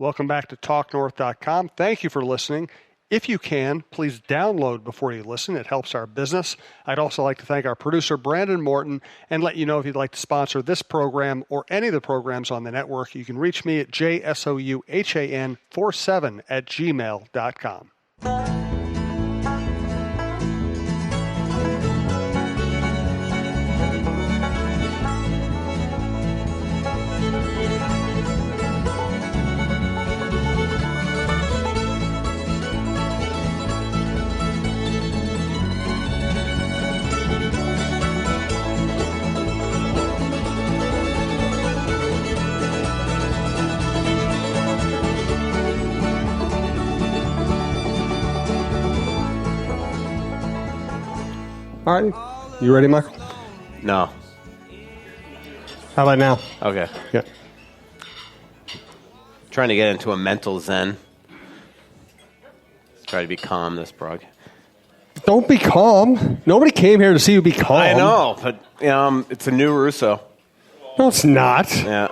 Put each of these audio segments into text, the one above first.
Welcome back to TalkNorth.com. Thank you for listening. If you can, please download before you listen. It helps our business. I'd also like to thank our producer, Brandon Morton, and let you know if you'd like to sponsor this program or any of the programs on the network, you can reach me at jsouhan47@gmail.com. All right. You ready, Michael? No. How about now? Okay. Yeah. Trying to get into a mental zen. Try to be calm this broadcast. Don't be calm. Nobody came here to see you be calm. I know, but it's a new Russo. No, it's not. Yeah.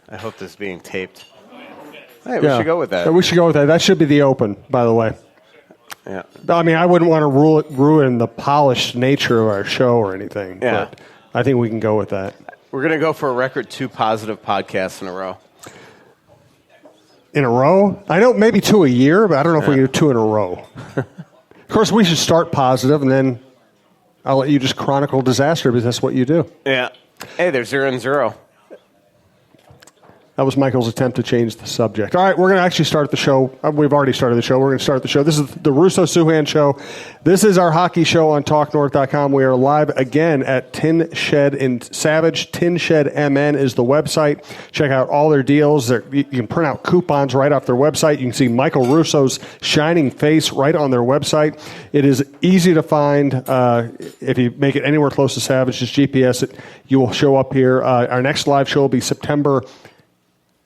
I hope this is being taped. Hey, we should go with that. We should go with that. That should be the open, by the way. Yeah. I mean, I wouldn't want to ruin the polished nature of our show or anything. Yeah. But I think we can go with that. We're going to go for a record 2 positive podcasts in a row. In a row? I know maybe 2 a year, but I don't know if we can do 2 in a row. Of course, we should start positive, and then I'll let you just chronicle disaster because that's what you do. Yeah. Hey, there's 0 and 0. That was Michael's attempt to change the subject. All right, we're going to actually start the show. We've already started the show. We're going to start the show. This is the Russo-Souhan Show. This is our hockey show on TalkNorth.com. We are live again at Tin Shed in Savage. Tin Shed MN is the website. Check out all their deals. You can print out coupons right off their website. You can see Michael Russo's shining face right on their website. It is easy to find. If you make it anywhere close to Savage, just GPS it. You will show up here. Our next live show will be September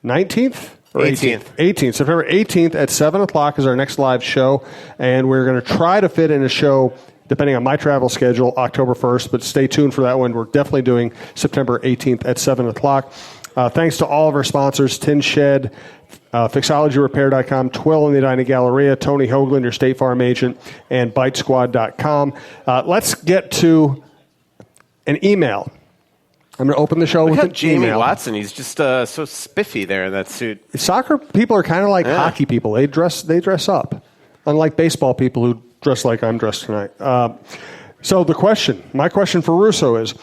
19th? Or 18th. 18th. September 18th at 7 o'clock is our next live show, and we're going to try to fit in a show, depending on my travel schedule, October 1st, but stay tuned for that one. We're definitely doing September 18th at 7 o'clock. Thanks to all of our sponsors, Tin Shed, FixologyRepair.com, Twill in the Edina Galleria, Tony Hoagland, your State Farm agent, and BiteSquad.com. Let's get to an email. I'm going to open the show with an Jamie email. Watson, he's just so spiffy there in that suit. Soccer people are kind of like hockey people. They dress up, unlike baseball people who dress like I'm dressed tonight. So my question for Russo is,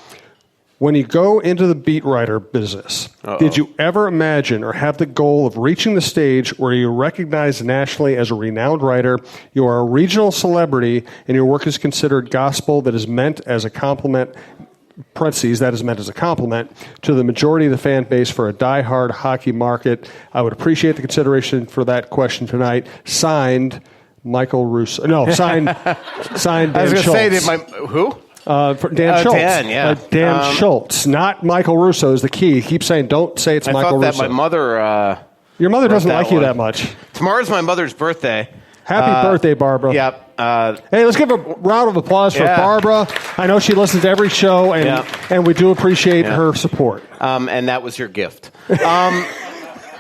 when you go into the beat writer business, did you ever imagine or have the goal of reaching the stage where you're recognized nationally as a renowned writer, you are a regional celebrity, and your work is considered gospel that is meant as a compliment, parentheses, that is meant as a compliment to the majority of the fan base for a diehard hockey market? I would appreciate the consideration for that question tonight. Signed, Michael Russo. No, signed Dan Schultz. I was going to say, who? Dan Schultz. Dan, yeah. Dan Schultz, not Michael Russo is the key. He keeps saying, don't say it's Michael Russo. I thought that my mother... Your mother doesn't like you that much. Tomorrow's my mother's birthday. Happy birthday, Barbara. Yep. Hey, let's give a round of applause for Barbara. I know she listens to every show, and we do appreciate her support. And that was your gift. He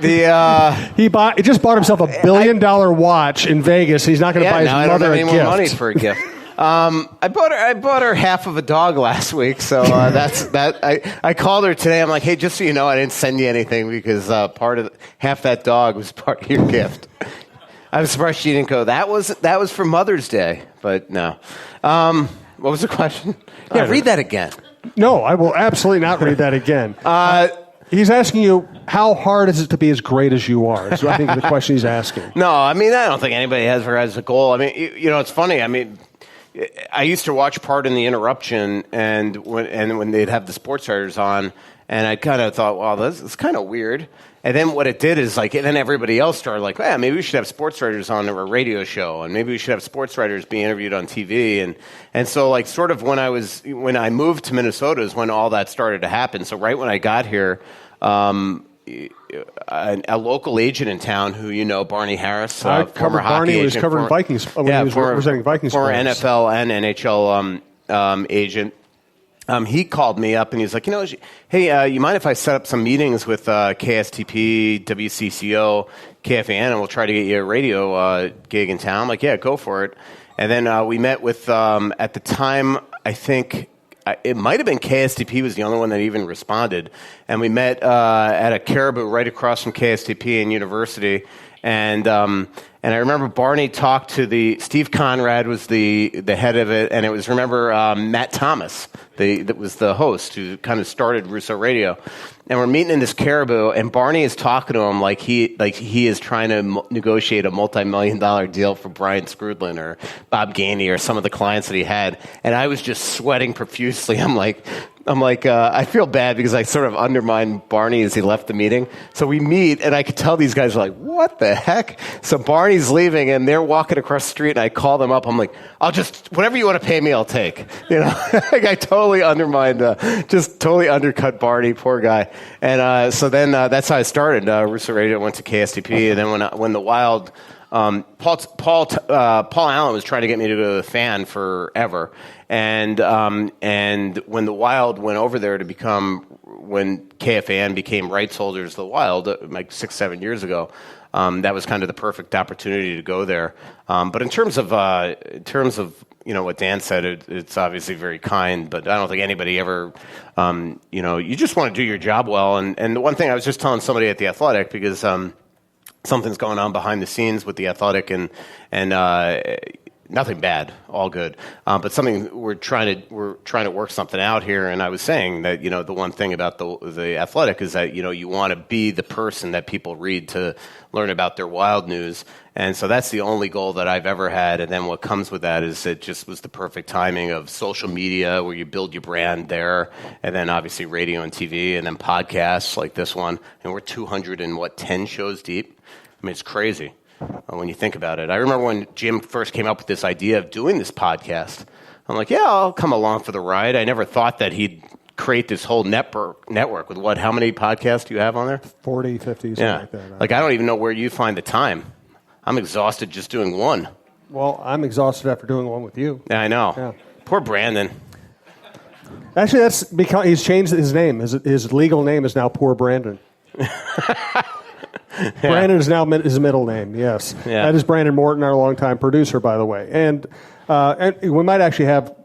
just bought himself $1 billion watch in Vegas. He's not going to buy his mother a gift. I don't have any more money for a gift. I bought her half of a dog last week, so that's that. I called her today. I'm like, hey, just so you know, I didn't send you anything because half that dog was part of your gift. I was surprised she didn't go. That was for Mother's Day, but no. What was the question? Yeah, read that again. No, I will absolutely not read that again. He's asking you, how hard is it to be as great as you are? So I think the question he's asking. No, I mean, I don't think anybody has her as a goal. I mean, it's funny. I mean, I used to watch Part in the Interruption, and when they'd have the sports writers on, and I kind of thought, well, this is kind of weird. And then what it did is then everybody else started like, maybe we should have sports writers on a radio show, and maybe we should have sports writers be interviewed on TV. And so sort of when I moved to Minnesota is when all that started to happen. So right when I got here, a local agent in town who Barney Harris, former hockey Barney agent. Was covering Vikings when he was representing Vikings. Former NFL and NHL agent. he called me up and he's like, hey, you mind if I set up some meetings with KSTP, WCCO, KFAN, and we'll try to get you a radio gig in town? I'm like, yeah, go for it. And then we met with, at the time, I think it might have been KSTP was the only one that even responded. And we met at a Caribou right across from KSTP and University. And I remember Barney talked to Steve Conrad was the head of it, and it was, Matt Thomas, that was the host who kind of started Russo Radio. And we're meeting in this Caribou, and Barney is talking to him like he is trying to negotiate a multi-million-dollar deal for Brian Scrudlin or Bob Gainey or some of the clients that he had. And I was just sweating profusely. I'm like, I feel bad because I sort of undermined Barney as he left the meeting. So we meet, and I could tell these guys are like, what the heck? So Barney's leaving, and they're walking across the street, and I call them up. I'm like, whatever you want to pay me, I'll take. Like I totally undermined, just totally undercut Barney, poor guy. And so then that's how I started. Russo Radio went to KSTP, and then when the Wild... Paul Allen was trying to get me to go to the Fan forever, and when the Wild went over there when KFAN became rights holders of the Wild, like 6-7 years ago, that was kind of the perfect opportunity to go there. But in terms of what Dan said, it's obviously very kind, but I don't think anybody ever, you just want to do your job well. And the one thing I was just telling somebody at The Athletic, because something's going on behind the scenes with The Athletic, and nothing bad, all good. But something we're trying to work something out here. And I was saying that the one thing about the Athletic is that you want to be the person that people read to learn about their Wild news. And so that's the only goal that I've ever had. And then what comes with that is it just was the perfect timing of social media where you build your brand there, and then obviously radio and TV, and then podcasts like this one. And we're 210 shows deep. I mean, it's crazy when you think about it. I remember when Jim first came up with this idea of doing this podcast. I'm like, yeah, I'll come along for the ride. I never thought that he'd create this whole network with how many podcasts do you have on there? 40, 50, something like that. Like, I don't even know where you find the time. I'm exhausted just doing one. Well, I'm exhausted after doing one with you. Yeah, I know. Yeah. Poor Brandon. Actually, that's because he's changed his name. His legal name is now Poor Brandon. Yeah. Brandon is now his middle name, yes. Yeah. That is Brandon Morton, our longtime producer, by the way. And we might actually have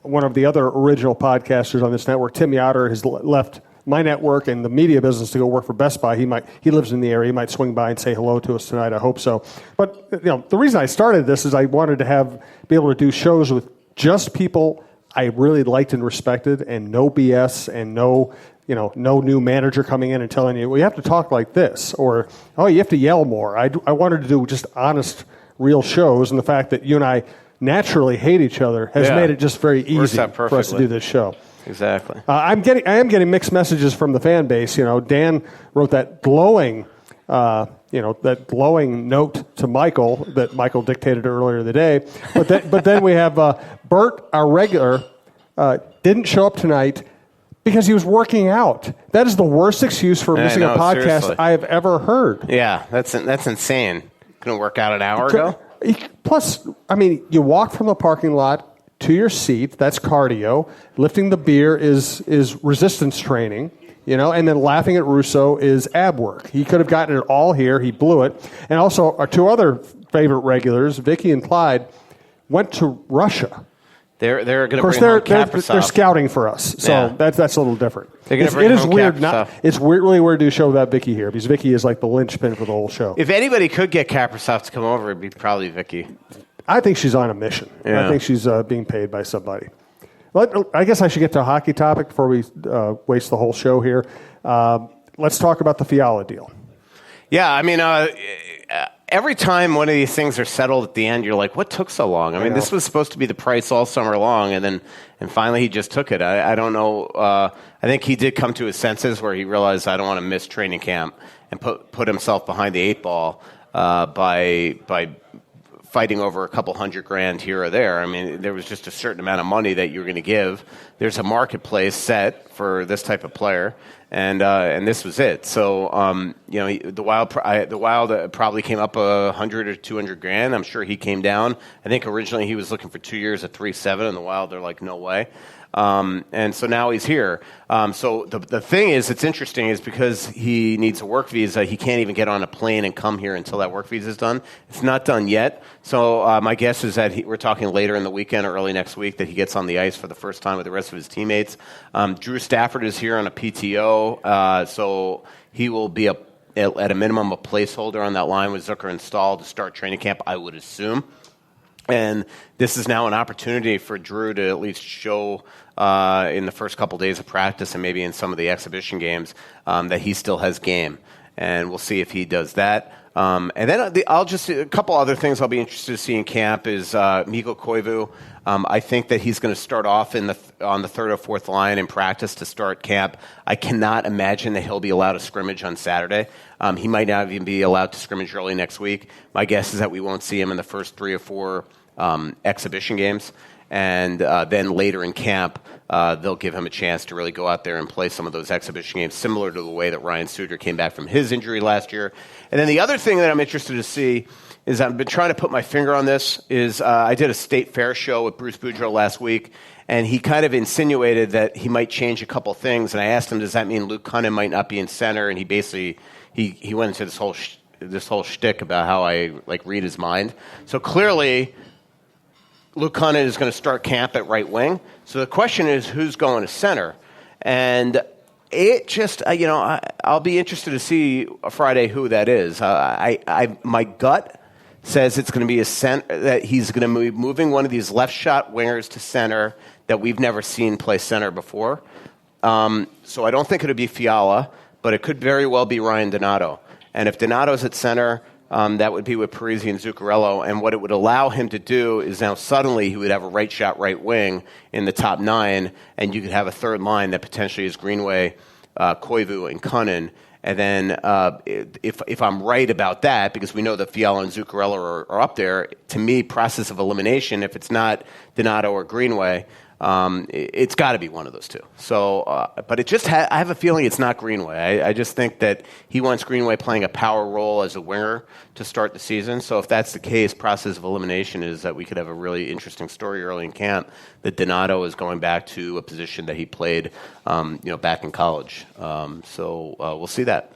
one of the other original podcasters on this network. Tim Yoder has left my network and the media business to go work for Best Buy. He lives in the area. He might swing by and say hello to us tonight. I hope so. But the reason I started this is I wanted to be able to do shows with just people I really liked and respected, and no BS and no new manager coming in and telling you, well, you have to talk like this, or, oh, you have to yell more. I wanted to do just honest, real shows, and the fact that you and I naturally hate each other has made it just very easy for us to do this show. Exactly. I am getting mixed messages from the fan base. Dan wrote that glowing note to Michael that Michael dictated earlier in the day. But then we have Bert, our regular, didn't show up tonight because he was working out. That is the worst excuse for missing a podcast seriously. I have ever heard. Yeah, that's insane. Couldn't work out an hour ago? Plus, you walk from the parking lot to your seat. That's cardio. Lifting the beer is resistance training. And then laughing at Russo is ab work. He could have gotten it all here. He blew it. And also, our two other favorite regulars, Vicky and Clyde, went to Russia. They're going to bring home Kaprasov. They're scouting for us, so that's a little different. They're going to bring home Kaprasov. It's really weird to do a show without Vicky here, because Vicky is like the linchpin for the whole show. If anybody could get Kaprasov to come over, it'd be probably Vicky. I think she's on a mission. Yeah. I think she's being paid by somebody. I guess I should get to a hockey topic before we waste the whole show here. Let's talk about the Fiala deal. Yeah, every time one of these things are settled at the end, you're like, what took so long? This was supposed to be the price all summer long, and finally he just took it. I don't know. I think he did come to his senses where he realized, I don't want to miss training camp, and put himself behind the eight ball by fighting over a couple $100,000 here or there. There was just a certain amount of money that you were going to give. There's a marketplace set for this type of player, and this was it. So the Wild probably came up $100,000 or $200,000. I'm sure he came down. I think originally he was looking for 2 years at $3.7, and the Wild, they're like, no way. And so now he's here. So the thing is, it's interesting, is because he needs a work visa, he can't even get on a plane and come here until that work visa is done. It's not done yet. So my guess is that we're talking later in the weekend or early next week that he gets on the ice for the first time with the rest of his teammates. Drew Stafford is here on a PTO, so he will be at a minimum a placeholder on that line with Zucker and Stahl to start training camp, I would assume. And this is now an opportunity for Drew to at least show in the first couple days of practice and maybe in some of the exhibition games that he still has game. And we'll see if he does that. And then a couple other things I'll be interested to see in camp is Mikko Koivu. I think that he's going to start off on the third or fourth line in practice to start camp. I cannot imagine that he'll be allowed to scrimmage on Saturday. He might not even be allowed to scrimmage early next week. My guess is that we won't see him in the first 3 or 4 exhibition games. And then later in camp, they'll give him a chance to really go out there and play some of those exhibition games, similar to the way that Ryan Suter came back from his injury last year. And then the other thing that I'm interested to see is I've been trying to put my finger on this, is I did a State Fair show with Bruce Boudreau last week, and he kind of insinuated that he might change a couple things. And I asked him, does that mean Luke Cunnin might not be in center? And he basically he went into this whole shtick about how I read his mind. So clearly, Luke Cunnin is going to start camp at right wing. So the question is, who's going to center? And it just, I'll be interested to see Friday who that is. My gut says it's going to be that he's going to be moving one of these left shot wingers to center that we've never seen play center before. So I don't think it'll be Fiala, but it could very well be Ryan Donato. And if Donato's at center, that would be with Parisi and Zuccarello. And what it would allow him to do is now suddenly he would have a right shot, right wing in the top 9, and you could have a third line that potentially is Greenway, Koivu, and Cunnin. And then if I'm right about that, because we know that Fiala and Zuccarello are up there, to me, process of elimination, if it's not Donato or Greenway, it's got to be one of those two. So, but it just I have a feeling it's not Greenway. I just think that he wants Greenway playing a power role as a winger to start the season. So if that's the case, process of elimination is that we could have a really interesting story early in camp that Donato is going back to a position that he played, back in college. So we'll see that.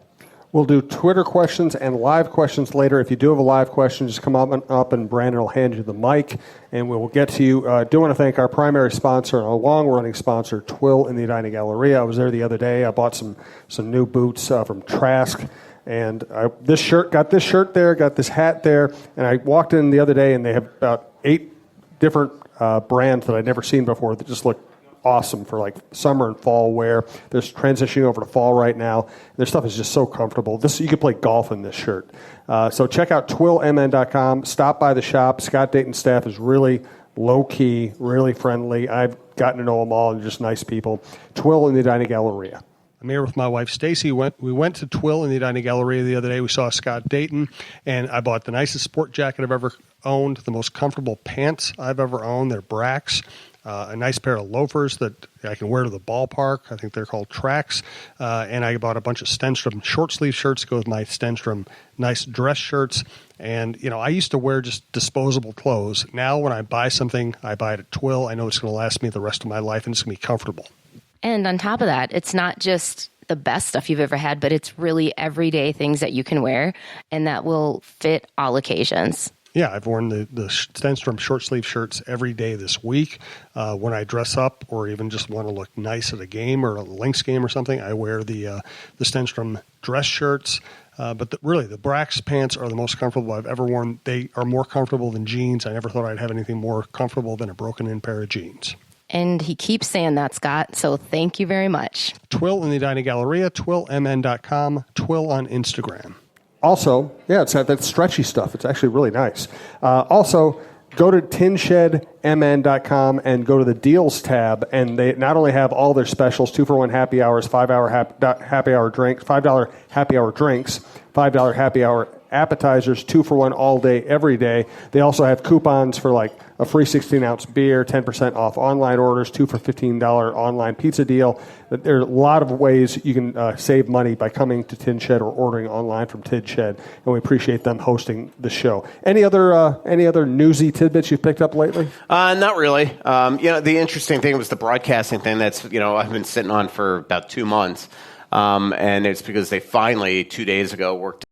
We'll do Twitter questions and live questions later. If you do have a live question, just come up and Brandon will hand you the mic, and we will get to you. I do want to thank our primary sponsor and our long-running sponsor, Twill in the Edina Galleria. I was there the other day. I bought some new boots from Trask, and got this shirt there, got this hat there, and I walked in the other day, and they have about 8 different brands that I'd never seen before that just look awesome for summer and fall wear. They're transitioning over to fall right now. Their stuff is just so comfortable. You could play golf in this shirt. So check out twillmn.com. Stop by the shop. Scott Dayton's staff is really low-key, really friendly. I've gotten to know them all. They're just nice people. Twill in the Edina Galleria. I'm here with my wife, Stacy. We went to Twill in the Edina Galleria the other day. We saw Scott Dayton, and I bought the nicest sport jacket I've ever owned, the most comfortable pants I've ever owned. They're Brax. A nice pair of loafers that I can wear to the ballpark. I think they're called Tracks. And I bought a bunch of Stenstrom short-sleeve shirts to go with my Stenstrom nice dress shirts. And, I used to wear just disposable clothes. Now when I buy something, I buy it at Twill. I know it's going to last me the rest of my life, and it's going to be comfortable. And on top of that, it's not just the best stuff you've ever had, but it's really everyday things that you can wear, and that will fit all occasions. Yeah, I've worn the Stenstrom short-sleeve shirts every day this week. When I dress up or even just want to look nice at a game or a Lynx game or something, I wear the Stenstrom dress shirts. But really, the Brax pants are the most comfortable I've ever worn. They are more comfortable than jeans. I never thought I'd have anything more comfortable than a broken-in pair of jeans. And he keeps saying that, Scott, so thank you very much. Twill in the Edina Galleria, twillmn.com, Twill on Instagram. Also, it's that stretchy stuff. It's actually really nice. Also, go to tinshedmn.com and go to the deals tab, and they not only have all their specials, 2-for-1 happy hours, $5 happy hour drinks, $5 happy hour drinks, $5 happy hour appetizers, 2-for-1 all day, every day. They also have coupons for a free 16-ounce beer, 10% off online orders, 2 for $15 online pizza deal. There are a lot of ways you can save money by coming to Tin Shed or ordering online from Tin Shed, and we appreciate them hosting the show. Any other newsy tidbits you've picked up lately? Not really. The interesting thing was the broadcasting thing. That's I've been sitting on for about 2 months, and it's because they finally 2 days ago worked